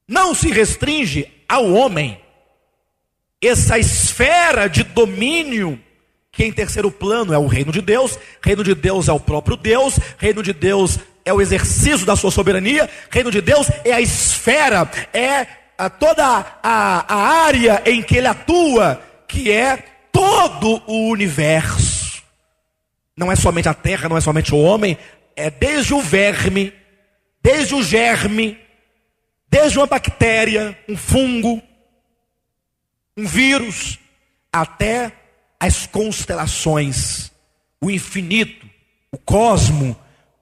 não se restringe ao homem. Essa esfera de domínio, que em terceiro plano é o reino de Deus. Reino de Deus é o próprio Deus. Reino de Deus é o exercício da sua soberania. Reino de Deus é a esfera, é toda a área em que ele atua, que é todo o universo. Não é somente a terra, não é somente o homem, é desde o verme, desde o germe, desde uma bactéria, um fungo, um vírus, até as constelações, o infinito, o cosmo,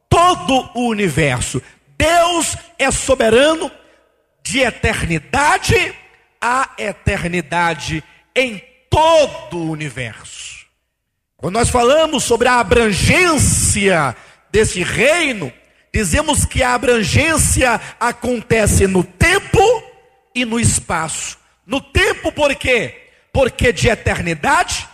todo o universo. Deus é soberano de eternidade a eternidade em todo o universo. Quando nós falamos sobre a abrangência desse reino, dizemos que a abrangência acontece no tempo e no espaço. No tempo, por quê? Porque de eternidade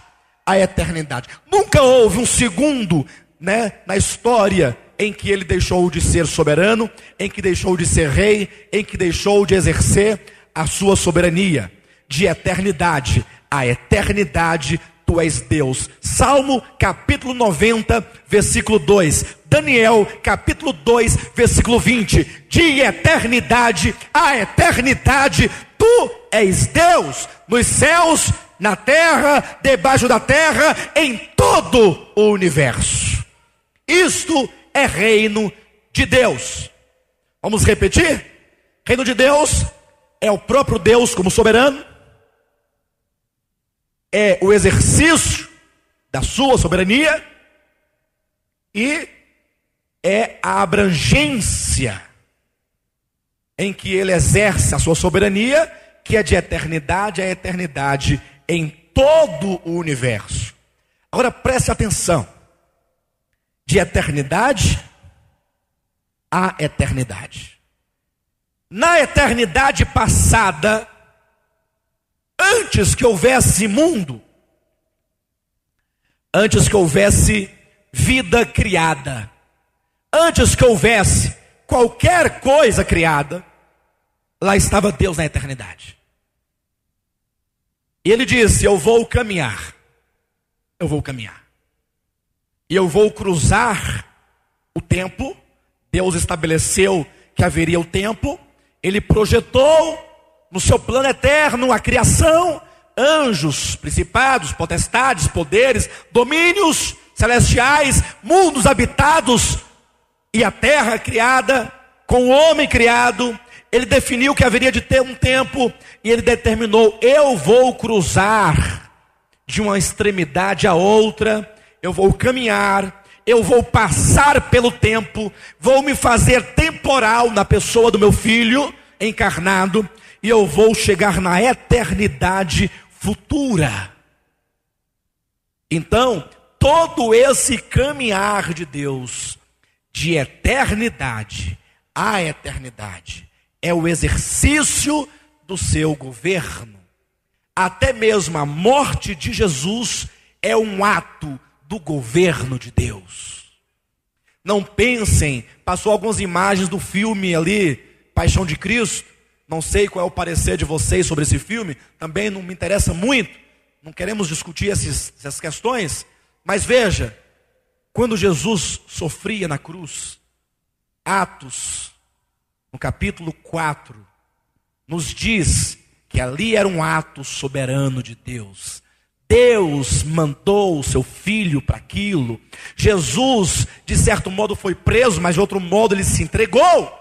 a eternidade. Nunca houve um segundo, na história em que ele deixou de ser soberano, em que deixou de ser rei, em que deixou de exercer a sua soberania. De eternidade a eternidade, tu és Deus. Salmo capítulo 90, versículo 2. Daniel capítulo 2, versículo 20. De eternidade a eternidade, tu és Deus, nos céus, na terra, debaixo da terra, em todo o universo. Isto é reino de Deus. Vamos repetir? Reino de Deus é o próprio Deus como soberano, é o exercício da sua soberania e é a abrangência em que ele exerce a sua soberania, que é de eternidade a eternidade em todo o universo. Agora preste atenção. De eternidade a eternidade. Na eternidade passada, antes que houvesse mundo, antes que houvesse vida criada, antes que houvesse qualquer coisa criada, lá estava Deus na eternidade. E ele disse: eu vou caminhar. Eu vou caminhar. E eu vou cruzar o tempo. Deus estabeleceu que haveria o tempo. Ele projetou no seu plano eterno a criação, anjos, principados, potestades, poderes, domínios celestiais, mundos habitados e a terra criada, com o homem criado. Ele definiu que haveria de ter um tempo e ele determinou: eu vou cruzar de uma extremidade a outra, eu vou caminhar, eu vou passar pelo tempo, vou me fazer temporal na pessoa do meu filho encarnado e eu vou chegar na eternidade futura. Então, todo esse caminhar de Deus, de eternidade a eternidade, é o exercício do seu governo. Até mesmo a morte de Jesus é um ato do governo de Deus. Não pensem, passou algumas imagens do filme ali, Paixão de Cristo. Não sei qual é o parecer de vocês sobre esse filme, também não me interessa muito, não queremos discutir essas questões, mas veja, quando Jesus sofria na cruz, Atos, no capítulo 4, nos diz que ali era um ato soberano de Deus. Deus mandou o seu filho para aquilo. Jesus, de certo modo, foi preso, mas de outro modo ele se entregou.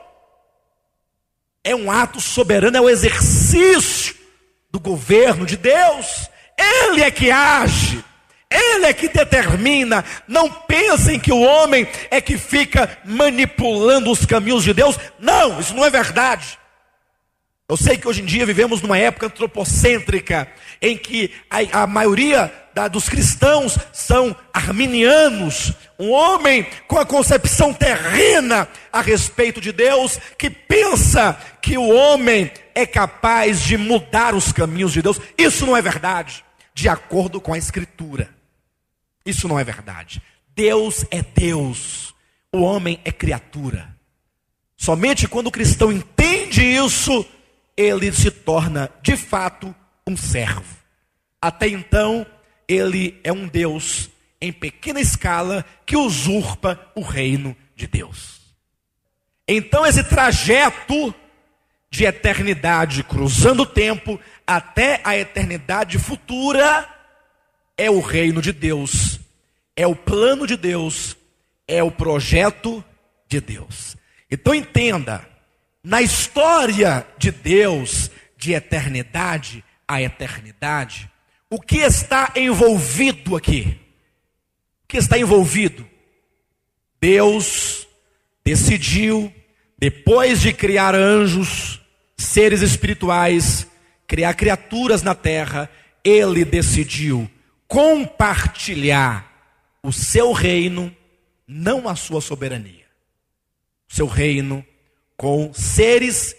É um ato soberano, é o exercício do governo de Deus. Ele é que age, ele é que determina. Não pensem que o homem é que fica manipulando os caminhos de Deus. Não, isso não é verdade. Eu sei que hoje em dia vivemos numa época antropocêntrica, em que a maioria dos cristãos são arminianos. Um homem com a concepção terrena a respeito de Deus, que pensa que o homem é capaz de mudar os caminhos de Deus. Isso não é verdade, de acordo com a Escritura. Isso não é verdade. Deus é Deus, o homem é criatura. Somente quando o cristão entende entende isso, ele se torna de fato um servo. Até então, ele é um Deus em pequena escala que usurpa o reino de Deus. Então esse trajeto de eternidade, cruzando o tempo até a eternidade futura, é o reino de Deus, é o plano de Deus, é o projeto de Deus. Então entenda, na história de Deus, de eternidade a eternidade, o que está envolvido aqui? O que está envolvido? Deus decidiu, depois de criar anjos, seres espirituais, criar criaturas na terra, ele decidiu compartilhar o seu reino, não a sua soberania, o seu reino com seres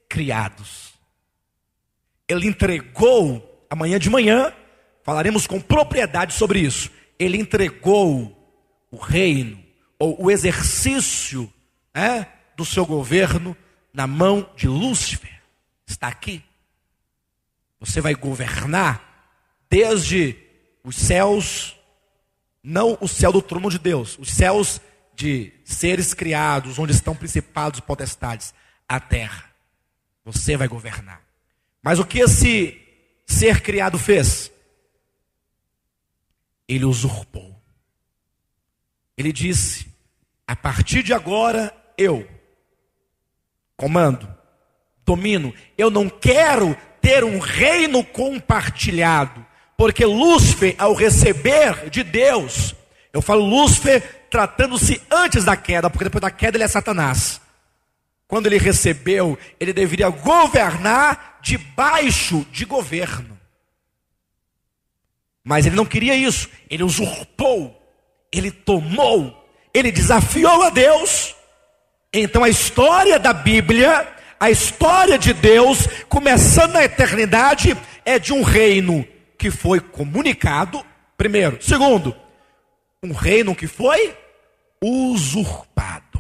criados. Ele entregou, amanhã de manhã, falaremos com propriedade sobre isso. Ele entregou o reino, ou o exercício do seu governo, na mão de Lúcifer. Está aqui. Você vai governar desde os céus, não o céu do trono de Deus, os céus de seres criados, onde estão principados e potestades, a terra. Você vai governar. Mas o que esse ser criado fez? Ele usurpou. Ele disse: a partir de agora eu comando, domino. Eu não quero ter um reino compartilhado, porque Lúcifer, ao receber de Deus, eu falo Lúcifer tratando-se antes da queda, porque depois da queda ele é Satanás. Quando ele recebeu, ele deveria governar debaixo de governo. Mas ele não queria isso. Ele usurpou, ele tomou, ele desafiou a Deus. Então a história da Bíblia, a história de Deus, começando na eternidade, é de um reino que foi comunicado, primeiro. Segundo, um reino que foi usurpado.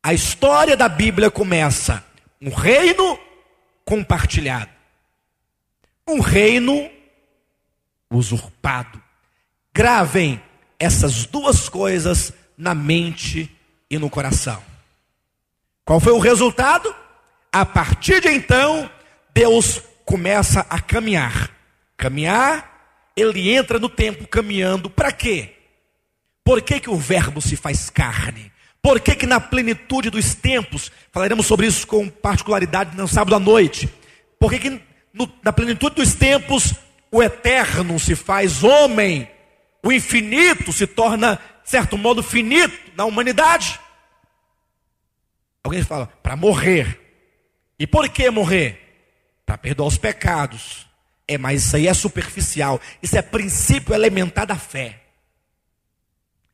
A história da Bíblia começa um reino compartilhado, um reino usurpado. Gravem essas duas coisas na mente e no coração. Qual foi o resultado? A partir de então, Deus começa a caminhar. Caminhar, ele entra no tempo caminhando. Para quê? Por que que o verbo se faz carne? Por que que na plenitude dos tempos, falaremos sobre isso com particularidade no sábado à noite, por que que na plenitude dos tempos o eterno se faz homem, o infinito se torna, de certo modo, finito na humanidade? Alguém fala, para morrer. E por que morrer? Para perdoar os pecados. Mas isso aí é superficial. Isso é princípio elementar da fé.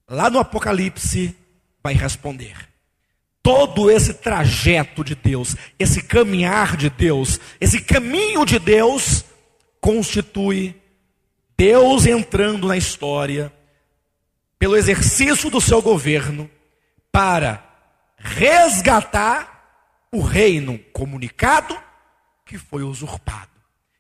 Lá no Apocalipse vai responder. Todo esse trajeto de Deus, esse caminhar de Deus, esse caminho de Deus, constitui Deus entrando na história, pelo exercício do seu governo, para resgatar o reino comunicado que foi usurpado.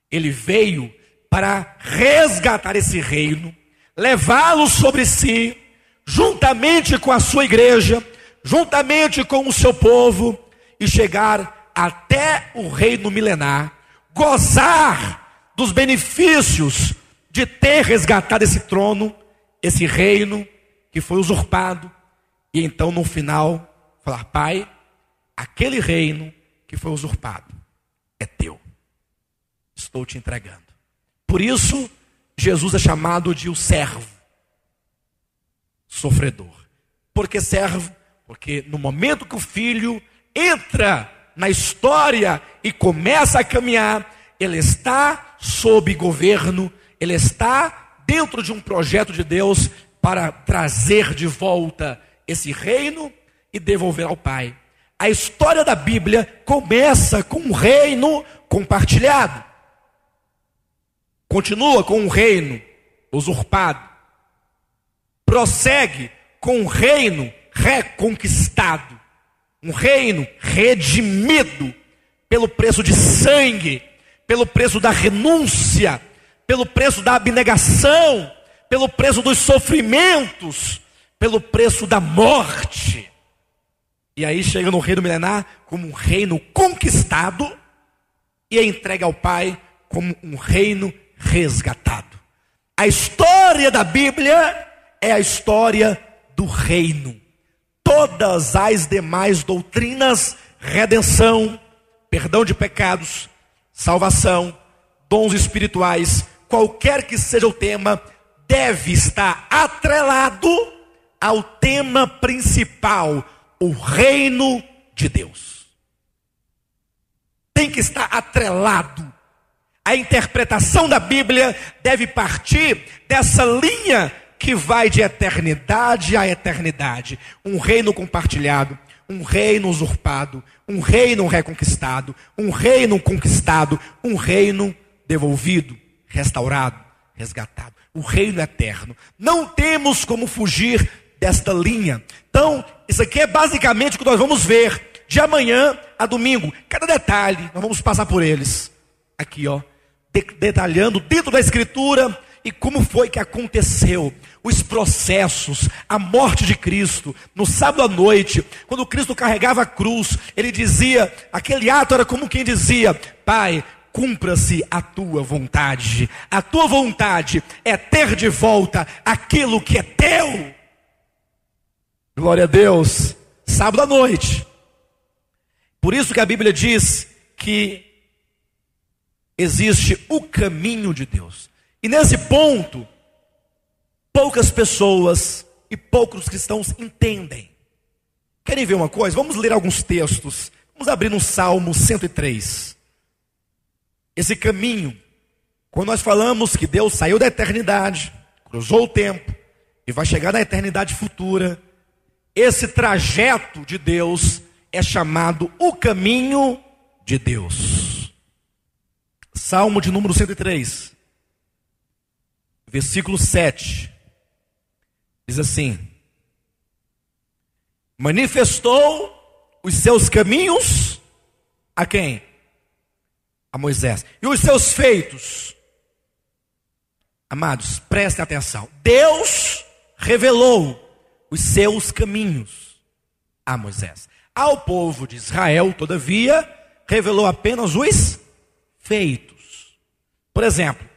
Ele veio para resgatar esse reino, levá-lo sobre si, juntamente com a sua igreja, juntamente com o seu povo, e chegar até o reino milenar, gozar dos benefícios de ter resgatado esse trono, esse reino que foi usurpado, e então no final falar: Pai, aquele reino que foi usurpado é teu, estou te entregando. Por isso Jesus é chamado de o servo sofredor. Por que servo? Porque no momento que o filho entra na história e começa a caminhar, ele está sob governo, ele está dentro de um projeto de Deus para trazer de volta esse reino e devolver ao Pai. A história da Bíblia começa com um reino compartilhado, continua com um reino usurpado, prossegue com um reino reconquistado. um reino redimido pelo preço de sangue, pelo preço da renúncia, pelo preço da abnegação, pelo preço dos sofrimentos, pelo preço da morte. E aí chega no reino milenar como um reino conquistado e é entregue ao Pai como um reino resgatado. A história da Bíblia é a história do reino. Todas as demais doutrinas, redenção, perdão de pecados, salvação, dons espirituais, qualquer que seja o tema, deve estar atrelado ao tema principal, o reino de Deus. Tem que estar atrelado. A interpretação da Bíblia deve partir dessa linha que vai de eternidade a eternidade. Um reino compartilhado, um reino usurpado, um reino reconquistado, um reino conquistado, um reino devolvido, restaurado, resgatado. O reino eterno. Não temos como fugir desta linha. Então, isso aqui é basicamente o que nós vamos ver de amanhã a domingo. Cada detalhe, nós vamos passar por eles. Aqui, ó, detalhando dentro da Escritura e como foi que aconteceu. Os processos, a morte de Cristo, no sábado à noite, quando Cristo carregava a cruz, ele dizia, aquele ato era como quem dizia, Pai, cumpra-se a tua vontade. A tua vontade é ter de volta aquilo que é teu. Glória a Deus. Sábado à noite. Por isso que a Bíblia diz que existe o caminho de Deus. E nesse ponto, poucas pessoas e poucos cristãos entendem. Querem ver uma coisa? Vamos ler alguns textos. Vamos abrir no Salmo 103. Esse caminho, quando nós falamos que Deus saiu da eternidade, cruzou o tempo e vai chegar na eternidade futura, esse trajeto de Deus é chamado o caminho de Deus. Salmo de número 103, versículo 7. Diz assim: manifestou os seus caminhos a quem? A Moisés. E os seus feitos? Amados, prestem atenção. Deus revelou os seus caminhos a Moisés. Ao povo de Israel, todavia, revelou apenas os feitos. Por exemplo,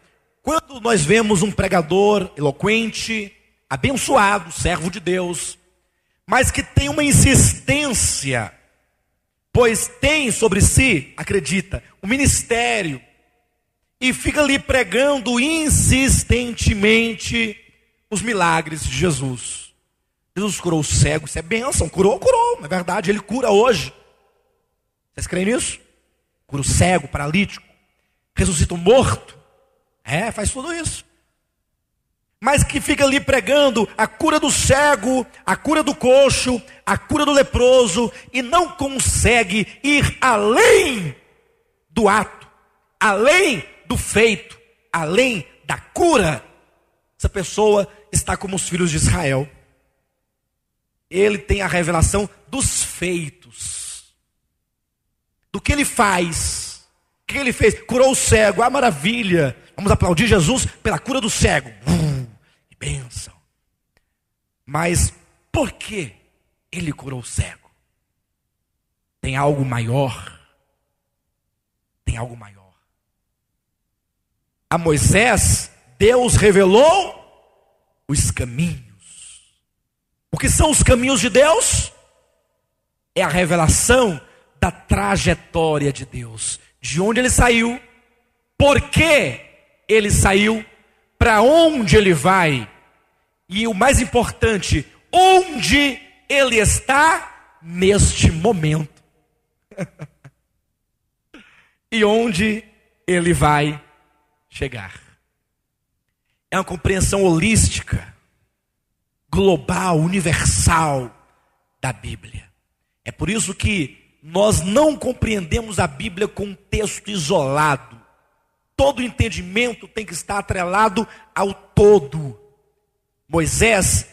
quando nós vemos um pregador eloquente, abençoado, servo de Deus, mas que tem uma insistência, pois tem sobre si, acredita, um ministério, e fica ali pregando insistentemente os milagres de Jesus. Jesus curou o cego, isso é bênção, curou, na verdade, ele cura hoje. Vocês creem nisso? Cura o cego, paralítico, ressuscita o morto, faz tudo isso. Mas que fica ali pregando a cura do cego, a cura do coxo, a cura do leproso, e não consegue ir além do ato, além do feito, além da cura. Essa pessoa está como os filhos de Israel. Ele tem a revelação dos feitos, do que ele faz. O que ele fez? Curou o cego, maravilha. Vamos aplaudir Jesus pela cura do cego. Que bênção. Mas por que ele curou o cego? Tem algo maior. Tem algo maior. A Moisés, Deus revelou os caminhos. O que são os caminhos de Deus? É a revelação da trajetória de Deus. De onde ele saiu, por que ele saiu, para onde ele vai. E o mais importante, onde ele está neste momento. E onde ele vai chegar. É uma compreensão holística, global, universal da Bíblia. É por isso que nós não compreendemos a Bíblia com um texto isolado. Todo entendimento tem que estar atrelado ao todo. Moisés